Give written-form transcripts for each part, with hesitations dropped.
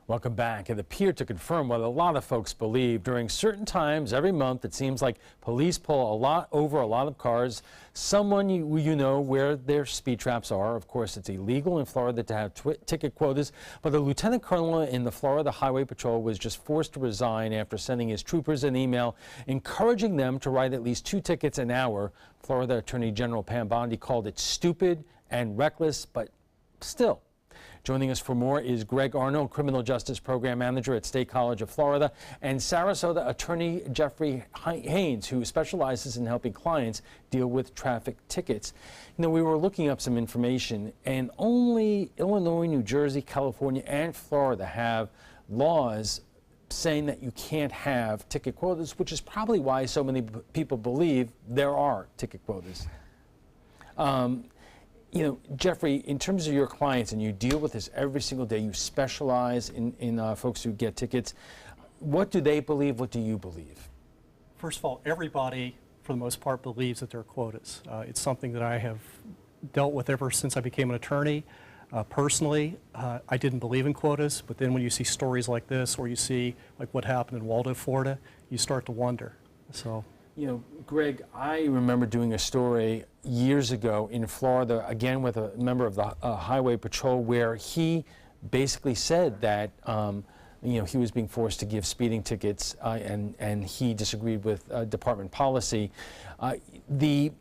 Welcome back. It appeared to confirm what a lot of folks believe. During certain times every month, it seems like police pull over a lot of cars. Someone you know where their speed traps are. Of course, it's illegal in Florida to have ticket quotas, but a lieutenant colonel in the Florida Highway Patrol was just forced to resign after sending his troopers an email encouraging them to write at least 2 tickets an hour. Florida Attorney General Pam Bondi called it stupid and reckless, but still. Joining us for more is Greg Arnold, Criminal Justice Program Manager at State College of Florida, and Sarasota Attorney Jeffrey Haynes, who specializes in helping clients deal with traffic tickets. You know, we were looking up some information, and only Illinois, New Jersey, California, and Florida have laws saying that you can't have ticket quotas, which is probably why so many people believe there are ticket quotas. You know, Jeffrey, in terms of your clients, and you deal with this every single day, you specialize in folks who get tickets. What do they believe? What do you believe? First of all, everybody, for the most part, believes that there are quotas. It's something that I have dealt with ever since I became an attorney. Personally, I didn't believe in quotas, but then when you see stories like this, or you see like what happened in Waldo, Florida, you start to wonder. So. You know, Greg, I remember doing a story years ago in Florida, again with a member of the Highway Patrol, where he basically said that, you know, he was being forced to give speeding tickets, and he disagreed with department policy. The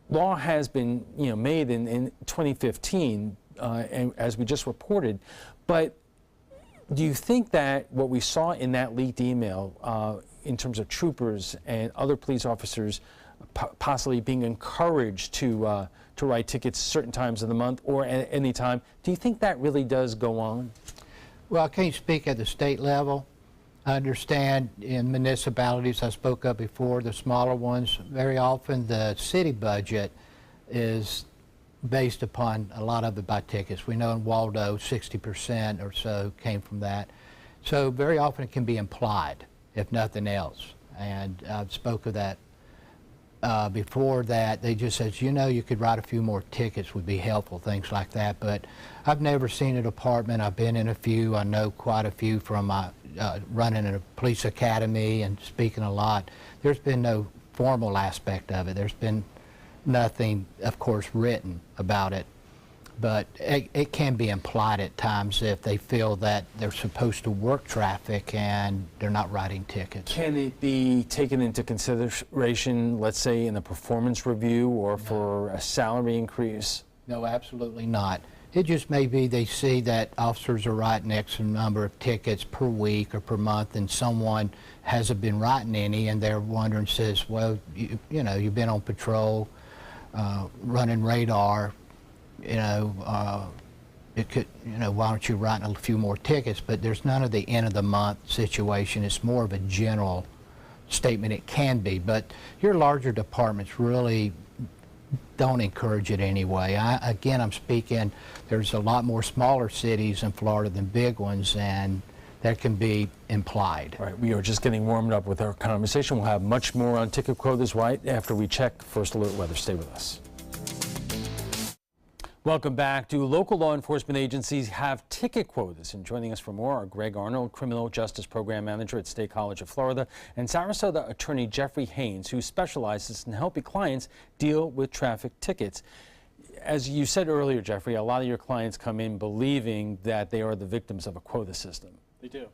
law has been, you know, made in 2015, and as we just reported, but do you think that what we saw in that leaked email in terms of troopers and other police officers possibly being encouraged to write tickets certain times of the month or at any time, do you think that really does go on? Well, I can't speak at the state level. I understand in municipalities, I spoke of before, the smaller ones, very often the city budget is based upon a lot of it by tickets. We know in Waldo 60% or so came from that. So very often it can be implied, if nothing else. And I've spoke of that before, that they just says, you know, you could write a few more tickets would be helpful, things like that. But I've never seen a department. I've been in a few. I know quite a few from running a police academy and speaking a lot. There's been no formal aspect of it. There's been nothing, of course, written about it. But it can be implied at times if they feel that they're supposed to work traffic and they're not writing tickets. Can it be taken into consideration, let's say, in a performance review or for a salary increase? No, absolutely not. It just may be they see that officers are writing X number of tickets per week or per month, and someone hasn't been writing any, and they're wondering, says, well, you know, you've been on patrol, running radar, you know, it could, you know, why aren't you writing a few more tickets? But there's none of the end of the month situation. It's more of a general statement. It can be, but your larger departments really don't encourage it anyway. Again, I'm speaking, there's a lot more smaller cities in Florida than big ones, and that can be implied. All right, we are just getting warmed up with our conversation. We'll have much more on ticket quotas right after we check First Alert Weather. Stay with us. Welcome back. Do local law enforcement agencies have ticket quotas? And joining us for more are Greg Arnold, Criminal Justice Program Manager at State College of Florida, and Sarasota Attorney Jeffrey Haynes, who specializes in helping clients deal with traffic tickets. As you said earlier, Jeffrey, a lot of your clients come in believing that they are the victims of a quota system. They do.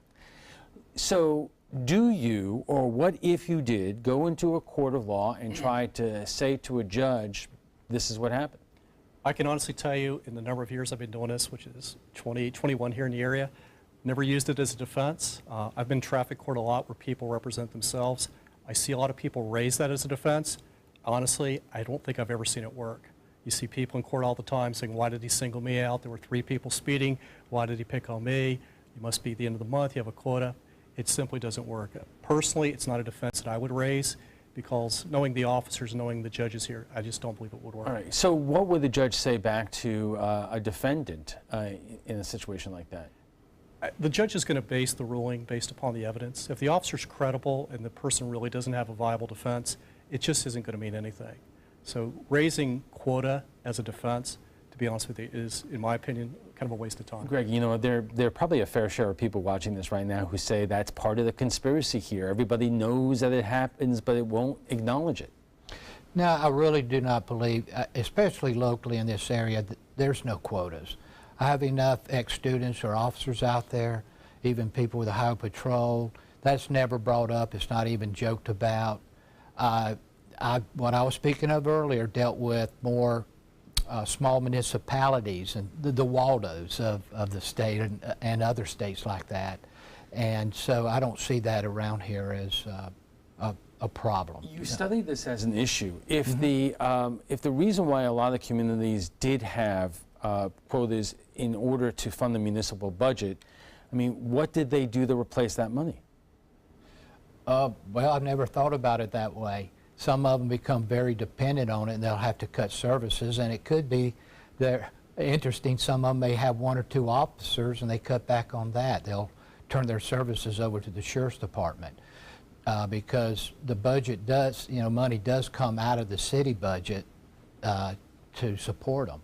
So do you, or what if you did, go into a court of law and try to say to a judge, this is what happened? I can honestly tell you, in the number of years I've been doing this, which is 21 here in the area, never used it as a defense. I've been in traffic court a lot where people represent themselves. I see a lot of people raise that as a defense. Honestly, I don't think I've ever seen it work. You see people in court all the time saying, why did he single me out? There were 3 people speeding. Why did he pick on me? You must be at the end of the month. You have a quota. It simply doesn't work. Personally, it's not a defense that I would raise, because knowing the officers, knowing the judges here, I just don't believe it would work. All right, so what would the judge say back to a defendant in a situation like that? The judge is going to base the ruling based upon the evidence. If the officer's credible and the person really doesn't have a viable defense, it just isn't going to mean anything. So raising quota as a defense, to be honest with you, is, in my opinion, kind of a waste of time. Greg, you know, there are probably a fair share of people watching this right now who say that's part of the conspiracy here. Everybody knows that it happens, but it won't acknowledge it. No, I really do not believe, especially locally in this area, there's no quotas. I have enough ex-students or officers out there, even people with a highway patrol. That's never brought up. It's not even joked about. What I was speaking of earlier dealt with more small municipalities and the Waldos of the state and other states like that. And so I don't see that around here as a problem. You study this as an issue. If the reason why a lot of communities did have quotas in order to fund the municipal budget, I mean, what did they do to replace that money? Well, I've never thought about it that way. Some of them become very dependent on it, and they'll have to cut services, and it could be they're interesting. Some of them may have 1 or 2 officers, and they cut back on that. They'll turn their services over to the sheriff's department because the budget does, you know, money does come out of the city budget to support them.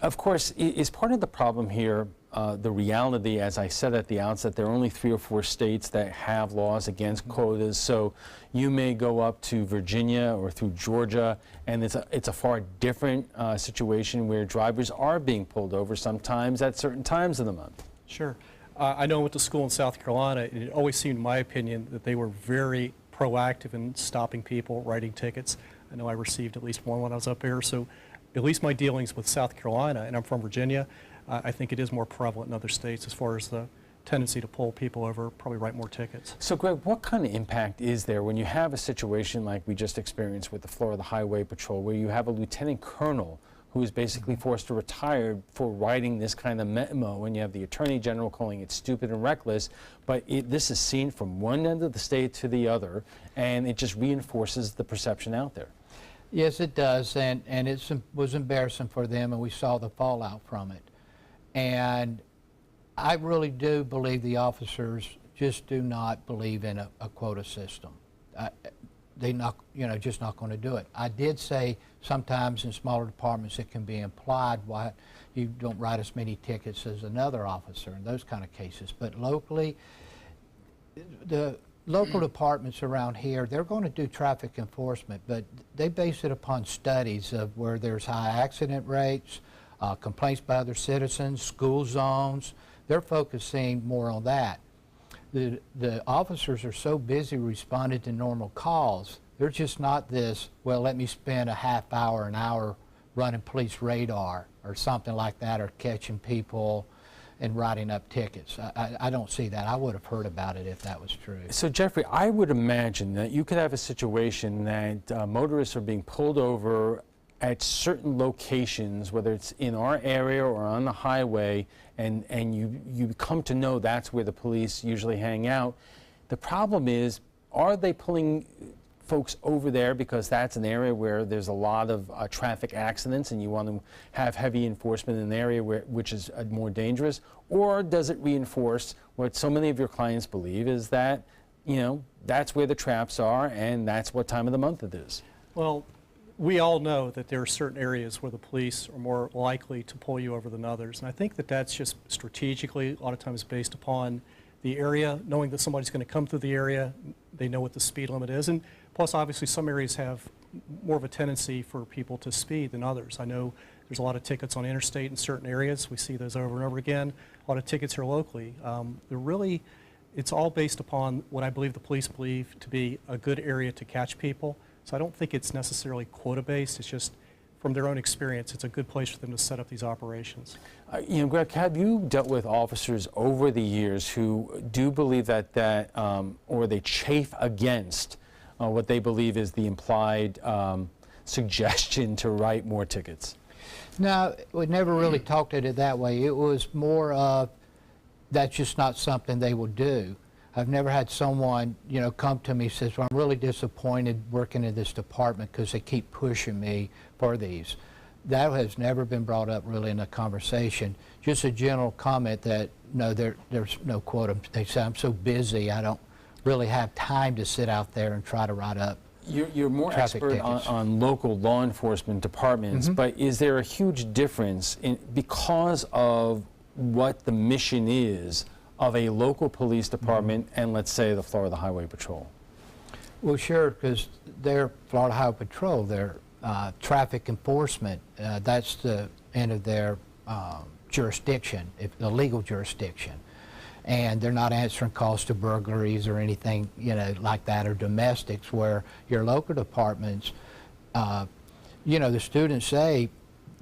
Of course, is part of the problem here the reality, as I said at the outset, there are only 3 or 4 states that have laws against quotas. So you may go up to Virginia or through Georgia, and it's a far different situation where drivers are being pulled over sometimes at certain times of the month. Sure. I know I went to school in South Carolina, and it always seemed, in my opinion, that they were very proactive in stopping people, writing tickets. I know I received at least one when I was up here. So at least my dealings with South Carolina, and I'm from Virginia, I think it is more prevalent in other states as far as the tendency to pull people over, probably write more tickets. So Greg, what kind of impact is there when you have a situation like we just experienced with the Florida Highway Patrol, where you have a lieutenant colonel who is basically forced to retire for writing this kind of memo, and you have the Attorney General calling it stupid and reckless, but this is seen from one end of the state to the other, and it just reinforces the perception out there. Yes, it does, and it was embarrassing for them, and we saw the fallout from it. And I really do believe the officers just do not believe in a quota system. They're not, just not going to do it. I did say sometimes in smaller departments it can be implied why you don't write as many tickets as another officer in those kind of cases. But locally, the local departments around here, they're going to do traffic enforcement, but they base it upon studies of where there's high accident rates, complaints by other citizens, school zones. They're focusing more on that. The officers are so busy responding to normal calls, they're just not this, well, let me spend a half hour, an hour running police radar or something like that, or catching people and writing up tickets. I don't see that. I would have heard about it if that was true. So Jeffrey, I would imagine that you could have a situation that motorists are being pulled over at certain locations, whether it's in our area or on the highway, and you come to know that's where the police usually hang out. The problem is, are they pulling folks over there because that's an area where there's a lot of traffic accidents and you want to have heavy enforcement in an area which is more dangerous? Or does it reinforce what so many of your clients believe, is that, that's where the traps are and that's what time of the month it is? Well, we all know that there are certain areas where the police are more likely to pull you over than others. And I think that that's just strategically, a lot of times based upon the area, knowing that somebody's going to come through the area, they know what the speed limit is. And plus, obviously, some areas have more of a tendency for people to speed than others. I know there's a lot of tickets on interstate in certain areas. We see those over and over again. A lot of tickets here locally. It's all based upon what I believe the police believe to be a good area to catch people. So I don't think it's necessarily quota-based. It's just, from their own experience, it's a good place for them to set up these operations. Greg, have you dealt with officers over the years who do believe that or they chafe against what they believe is the implied suggestion to write more tickets? No, we never really talked at it that way. It was more of, that's just not something they will do. I've never had someone, come to me and says, well, I'm really disappointed working in this department because they keep pushing me for these. That has never been brought up really in a conversation. Just a general comment that, no, there's no quota. They say, I'm so busy, I don't really have time to sit out there and try to write up You're more traffic expert tickets. on local law enforcement departments, but is there a huge difference because of what the mission is of a local police department and, let's say, the Florida Highway Patrol? Well, sure, because they're Florida Highway Patrol, they're traffic enforcement. That's the end of their jurisdiction, the legal jurisdiction. And they're not answering calls to burglaries or anything, like that, or domestics, where your local departments, the students say,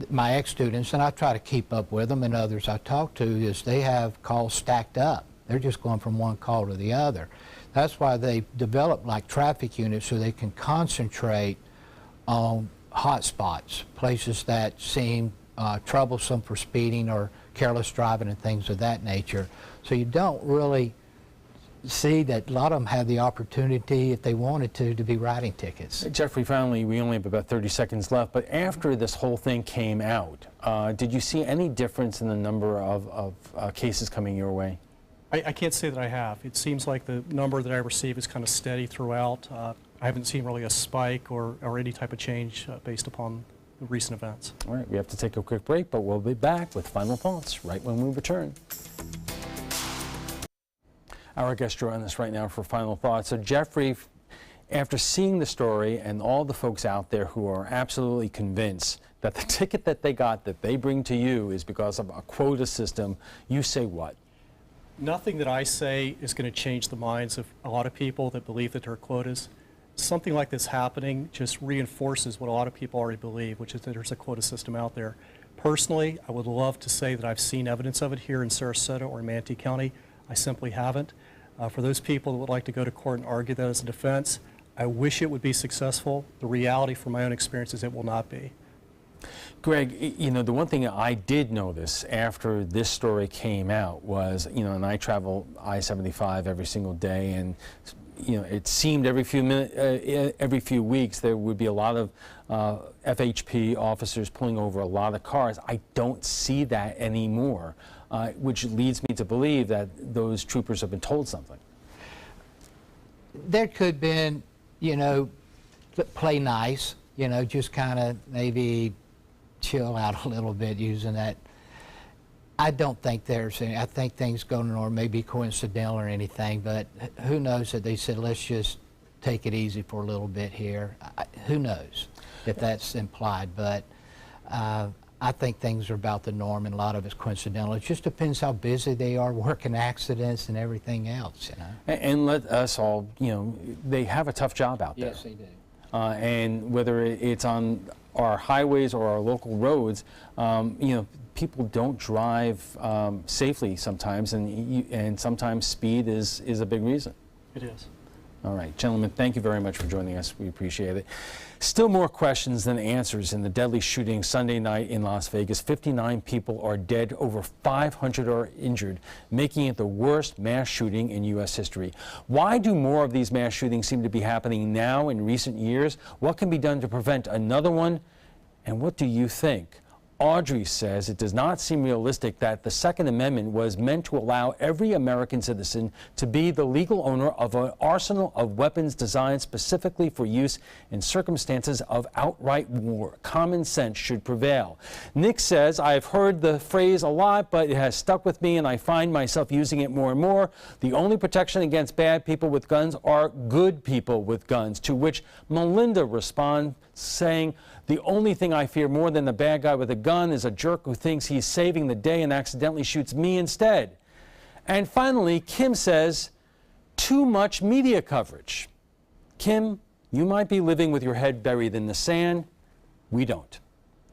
my ex-students, and I try to keep up with them and others I talk to, is they have calls stacked up. They're just going from one call to the other. That's why they develop like traffic units, so they can concentrate on hot spots, places that seem troublesome for speeding or careless driving and things of that nature. So you don't really see that a lot of them have the opportunity, if they wanted to be writing tickets. Jeffrey, finally, we only have about 30 seconds left, but after this whole thing came out, did you see any difference in the number of cases coming your way? I can't say that I have. It seems like the number that I receive is kind of steady throughout. I haven't seen really a spike or any type of change based upon the recent events. All right, we have to take a quick break, but we'll be back with final thoughts right when we return. Our guests join us right now for final thoughts. So Jeffrey, after seeing the story and all the folks out there who are absolutely convinced that the ticket that they got that they bring to you is because of a quota system, you say what? Nothing that I say is going to change the minds of a lot of people that believe that there are quotas. Something like this happening just reinforces what a lot of people already believe, which is that there's a quota system out there. Personally, I would love to say that I've seen evidence of it here in Sarasota or Manatee County. I simply haven't. For those people that would like to go to court and argue that as a defense, I wish it would be successful. The reality from my own experience is it will not be. Greg, the one thing I did notice after this story came out was, and I travel I-75 every single day, and it seemed every few weeks there would be a lot of FHP officers pulling over a lot of cars. I don't see that anymore, which leads me to believe that those troopers have been told something. There could have been, play nice, just kind of maybe chill out a little bit using that. I don't think there's any, I think things going on may be coincidental or anything, but who knows that they said, let's just take it easy for a little bit here. Who knows if that's implied, but I think things are about the norm, and a lot of it's coincidental. It just depends how busy they are working accidents and everything else, And let us all, they have a tough job out there. Yes, they do. And whether it's on our highways or our local roads, people don't drive safely sometimes, and sometimes speed is a big reason. It is. All right, gentlemen, thank you very much for joining us. We appreciate it. Still more questions than answers in the deadly shooting Sunday night in Las Vegas. 59 people are dead, over 500 are injured, making it the worst mass shooting in U.S. history. Why do more of these mass shootings seem to be happening now in recent years? What can be done to prevent another one? And what do you think? Audrey says it does not seem realistic that the Second Amendment was meant to allow every American citizen to be the legal owner of an arsenal of weapons designed specifically for use in circumstances of outright war. Common sense should prevail. Nick says, I've heard the phrase a lot, but it has stuck with me and I find myself using it more and more. The only protection against bad people with guns are good people with guns, to which Melinda responds saying, the only thing I fear more than the bad guy with a gun is a jerk who thinks he's saving the day and accidentally shoots me instead. And finally, Kim says, too much media coverage. Kim, you might be living with your head buried in the sand. We don't.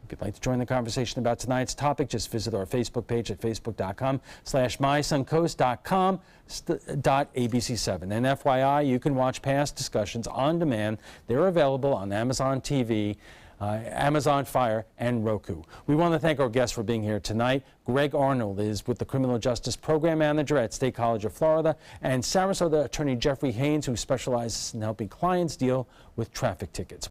If you'd like to join the conversation about tonight's topic, just visit our Facebook page at facebook.com/mysuncoast.com/ABC7. And FYI, you can watch past discussions on demand. They're available on Amazon TV, Amazon Fire, and Roku. We want to thank our guests for being here tonight. Greg Arnold is with the Criminal Justice Program Manager at State College of Florida, and Sarasota Attorney Jeffrey Haynes, who specializes in helping clients deal with traffic tickets.